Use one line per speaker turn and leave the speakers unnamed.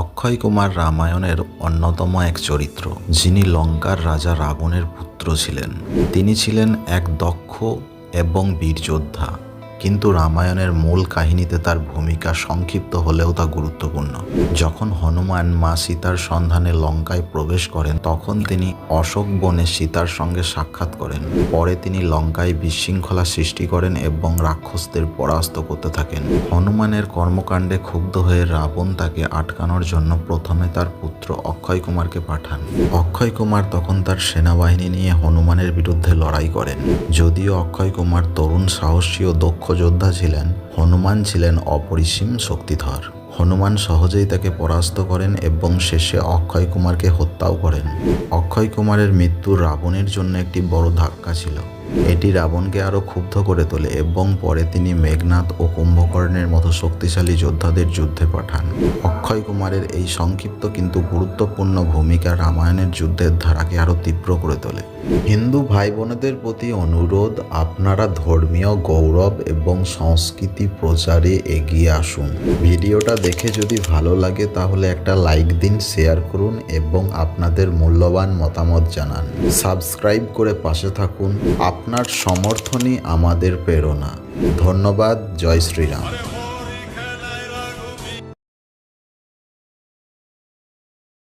অক্ষয় কুমার রামায়ণের অন্যতম এক চরিত্র, যিনি লঙ্কার রাজা রাবণের পুত্র ছিলেন। তিনি ছিলেন এক দক্ষ এবং বীর যোদ্ধা, কিন্তু রামায়ণের মূল কাহিনীতে তার ভূমিকা সংক্ষিপ্ত হলেও তা গুরুত্বপূর্ণ। যখন হনুমান মা সীতার সন্ধানে লঙ্কায় প্রবেশ করেন, তখন তিনি অশোক বনে সীতার সঙ্গে সাক্ষাৎ করেন। পরে তিনি লঙ্কায় বিশৃঙ্খলা সৃষ্টি করেন এবং রাক্ষসদের পরাস্ত করতে থাকেন। হনুমানের কর্মকাণ্ডে ক্ষুব্ধ হয়ে রাবণ তাকে আটকানোর জন্য প্রথমে তার পুত্র অক্ষয় কুমারকে পাঠান। অক্ষয় কুমার তখন তার সেনাবাহিনী নিয়ে হনুমানের বিরুদ্ধে লড়াই করেন। যদিও অক্ষয় কুমার তরুণ, সাহসী ও দক্ষ যোদ্ধা ছিলেন, হনুমান ছিলেন অপরিসীম শক্তিধর। হনুমান সহজেই তাকে পরাস্ত করেন এবং শেষে অক্ষয় কুমারকে হত্যাও করেন। অক্ষয় কুমারের মৃত্যু রাবণের জন্য একটি বড় ধাক্কা ছিল। এটি রাবণকে আরও ক্ষুব্ধ করে তোলে এবং পরে তিনি মেঘনাদ ও কুম্ভকর্ণের মতো শক্তিশালী যোদ্ধাদের যুদ্ধে পাঠান। অক্ষয় কুমারের এই সংক্ষিপ্ত কিন্তু গুরুত্বপূর্ণ ভূমিকা রামায়ণের যুদ্ধের ধারাকে আরও তীব্র করে তোলে। হিন্দু ভাই বোনেদের প্রতি অনুরোধ, আপনারা ধর্মীয় গৌরব এবং সংস্কৃতি প্রচারে এগিয়ে আসুন। ভিডিওটা দেখে যদি ভালো লাগে তাহলে একটা লাইক দিন, শেয়ার করুন এবং আপনাদের মূল্যবান মতামত জানান। সাবস্ক্রাইব করে পাশে থাকুন। আপনার সমর্থনই আমাদের প্রেরণা। ধন্যবাদ। জয় শ্রীরাম।